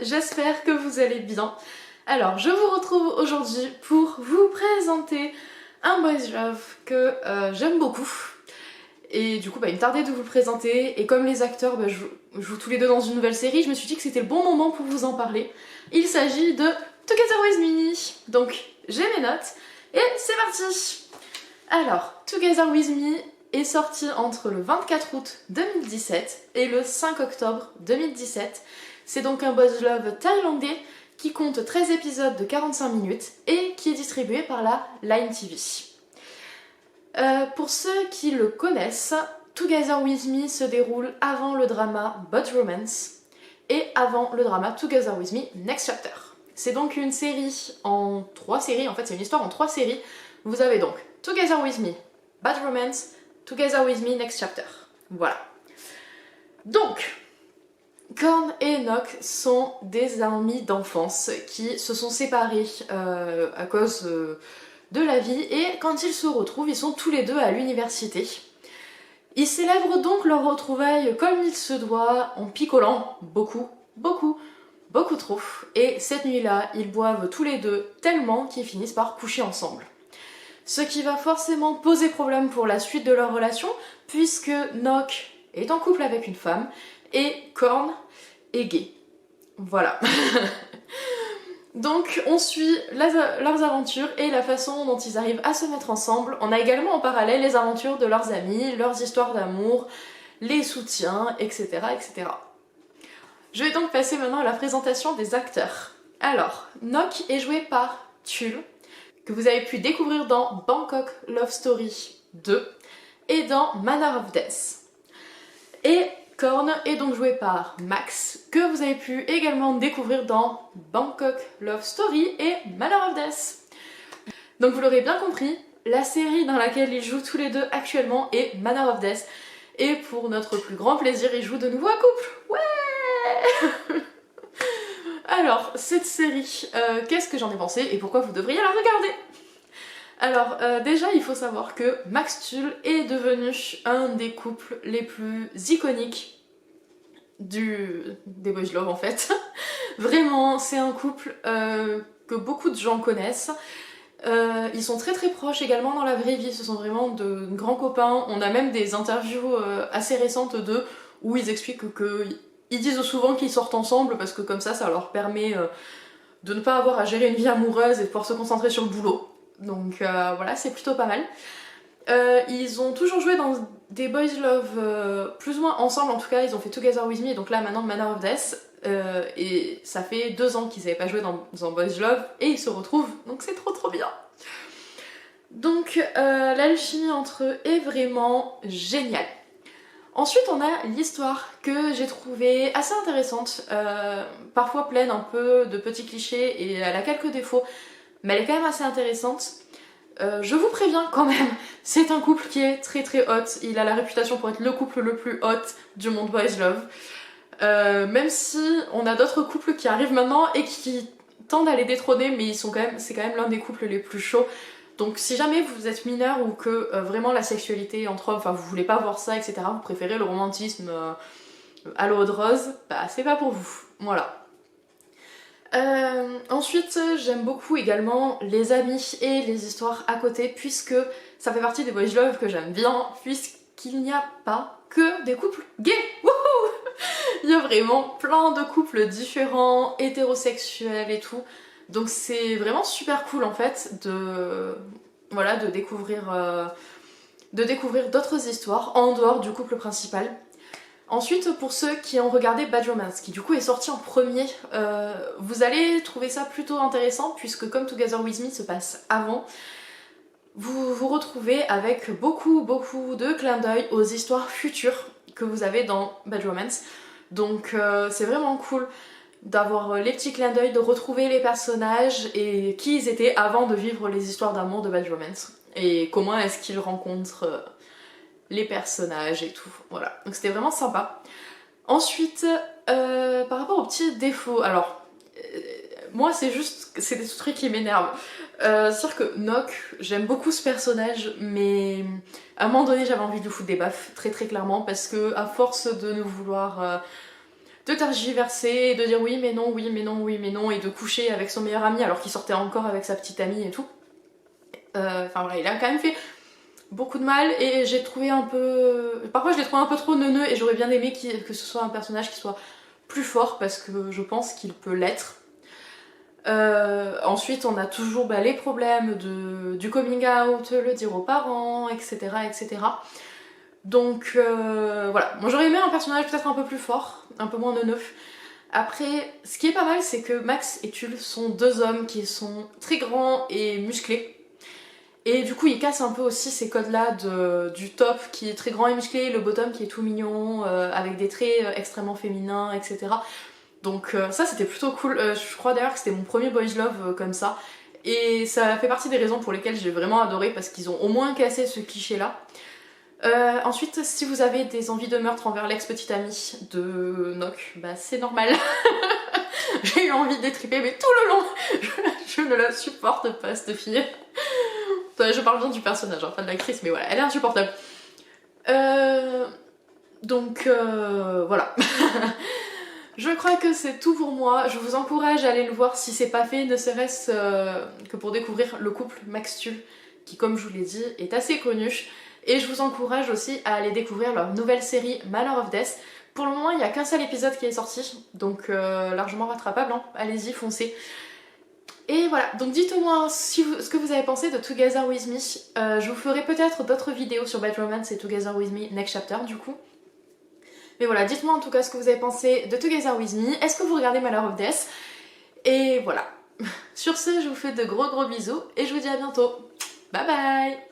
J'espère que vous allez bien. Alors, je vous retrouve aujourd'hui pour vous présenter un boys love que j'aime beaucoup. Et du coup, il me tardait de vous le présenter. Et comme les acteurs jouent tous les deux dans une nouvelle série, je me suis dit que c'était le bon moment pour vous en parler. Il s'agit de Together With Me. Donc, j'ai mes notes et c'est parti. Alors, Together With Me est sorti entre le 24 août 2017 et le 5 octobre 2017. C'est donc un boys love thaïlandais qui compte 13 épisodes de 45 minutes et qui est distribué par la Line TV. Pour ceux qui le connaissent, Together With Me se déroule avant le drama Bad Romance et avant le drama Together With Me Next Chapter. C'est donc une série en 3 séries, en fait c'est une histoire en 3 séries. Vous avez donc Together With Me, Bad Romance, Together With Me Next Chapter. Voilà. Donc, Korn et Enoch sont des amis d'enfance qui se sont séparés à cause de la vie et quand ils se retrouvent, ils sont tous les deux à l'université. Ils célèbrent donc leur retrouvaille comme il se doit en picolant beaucoup trop. Et cette nuit-là, ils boivent tous les deux tellement qu'ils finissent par coucher ensemble. Ce qui va forcément poser problème pour la suite de leur relation puisque Enoch est en couple avec une femme et Korn est gay. Voilà. Donc on suit leurs aventures et la façon dont ils arrivent à se mettre ensemble. On a également en parallèle les aventures de leurs amis, leurs histoires d'amour, les soutiens, etc., etc. Je vais donc passer maintenant à la présentation des acteurs. Alors, Nok est joué par Tul, que vous avez pu découvrir dans Bangkok Love Story 2 et dans Manor of Death. Et Korn est donc joué par Max, que vous avez pu également découvrir dans Bangkok Love Story et Manor of Death. Donc vous l'aurez bien compris, la série dans laquelle ils jouent tous les deux actuellement est Manor of Death. Et pour notre plus grand plaisir, ils jouent de nouveau un couple. Ouais. Alors, cette série, qu'est-ce que j'en ai pensé et pourquoi vous devriez la regarder? Alors déjà il faut savoir que Max Tul est devenu un des couples les plus iconiques des boys love en fait. Vraiment c'est un couple que beaucoup de gens connaissent. Ils sont très proches également dans la vraie vie, ce sont vraiment de grands copains. On a même des interviews assez récentes d'eux où ils expliquent qu'ils disent souvent qu'ils sortent ensemble parce que comme ça leur permet de ne pas avoir à gérer une vie amoureuse et de pouvoir se concentrer sur le boulot. Donc voilà, c'est plutôt pas mal. Ils ont toujours joué dans des boys love plus ou moins ensemble, en tout cas ils ont fait Together With Me et donc là maintenant Manor of Death. Et ça fait 2 ans qu'ils n'avaient pas joué dans boys love et ils se retrouvent, donc c'est trop bien. Donc l'alchimie entre eux est vraiment géniale. Ensuite on a l'histoire que j'ai trouvée assez intéressante, parfois pleine un peu de petits clichés et elle a quelques défauts, mais elle est quand même assez intéressante. Je vous préviens quand même, c'est un couple qui est très hot, il a la réputation pour être le couple le plus hot du monde boys love. Même si on a d'autres couples qui arrivent maintenant et qui tendent à les détrôner, mais c'est quand même l'un des couples les plus chauds. Donc si jamais vous êtes mineur ou que vraiment la sexualité entre hommes, enfin vous voulez pas voir ça, etc., vous préférez le romantisme à l'eau de rose, bah c'est pas pour vous. Voilà. Ensuite, j'aime beaucoup également les amis et les histoires à côté, puisque ça fait partie des boys love que j'aime bien, puisqu'il n'y a pas que des couples gays. Wouhou. Il y a vraiment plein de couples différents, hétérosexuels et tout. Donc c'est vraiment super cool en fait de découvrir d'autres histoires en dehors du couple principal. Ensuite, pour ceux qui ont regardé Bad Romance, qui du coup est sorti en premier, vous allez trouver ça plutôt intéressant puisque comme Together With Me se passe avant, vous vous retrouvez avec beaucoup de clins d'œil aux histoires futures que vous avez dans Bad Romance. Donc c'est vraiment cool d'avoir les petits clins d'œil, de retrouver les personnages et qui ils étaient avant de vivre les histoires d'amour de Bad Romance. Et comment est-ce qu'ils rencontrent les personnages et tout, voilà. Donc c'était vraiment sympa. Ensuite, par rapport aux petits défauts, alors, moi c'est des trucs qui m'énervent. C'est-à-dire que Nok, j'aime beaucoup ce personnage, mais à un moment donné j'avais envie de lui foutre des baffes, très clairement, parce que à force de ne vouloir de tergiverser, de dire oui mais non, oui mais non, oui mais non, et de coucher avec son meilleur ami alors qu'il sortait encore avec sa petite amie et tout. Enfin voilà, il a quand même fait beaucoup de mal et j'ai trouvé un peu... Parfois je l'ai trouvé un peu trop neuneux et j'aurais bien aimé que ce soit un personnage qui soit plus fort parce que je pense qu'il peut l'être. Ensuite on a toujours les problèmes du coming out, le dire aux parents, etc. etc. Donc voilà, moi j'aurais aimé un personnage peut-être un peu plus fort, un peu moins neuneux. Après, ce qui est pas mal, c'est que Max et Tulle sont deux hommes qui sont très grands et musclés. Et du coup, ils cassent un peu aussi ces codes-là du top qui est très grand et musclé, le bottom qui est tout mignon, avec des traits extrêmement féminins, etc. Donc ça, c'était plutôt cool. Je crois d'ailleurs que c'était mon premier boys love comme ça. Et ça fait partie des raisons pour lesquelles j'ai vraiment adoré, parce qu'ils ont au moins cassé ce cliché-là. Ensuite, si vous avez des envies de meurtre envers l'ex-petite amie de Noc, c'est normal. J'ai eu envie de l'étriper, mais tout le long, je ne la supporte pas, cette fille. Je parle bien du personnage, pas de l'actrice, mais voilà, elle est insupportable. Donc voilà. Je crois que c'est tout pour moi. Je vous encourage à aller le voir si c'est pas fait, ne serait-ce que pour découvrir le couple Max Tulle, qui, comme je vous l'ai dit, est assez connu. Et je vous encourage aussi à aller découvrir leur nouvelle série Manor of Death. Pour le moment, il n'y a qu'un seul épisode qui est sorti, donc largement rattrapable, hein. Allez-y, foncez. Et voilà, donc dites-moi ce que vous avez pensé de Together With Me. Je vous ferai peut-être d'autres vidéos sur Bad Romance et Together With Me Next Chapter du coup. Mais voilà, dites-moi en tout cas ce que vous avez pensé de Together With Me. Est-ce que vous regardez Manor of Death? Et voilà. Sur ce, je vous fais de gros bisous et je vous dis à bientôt. Bye bye.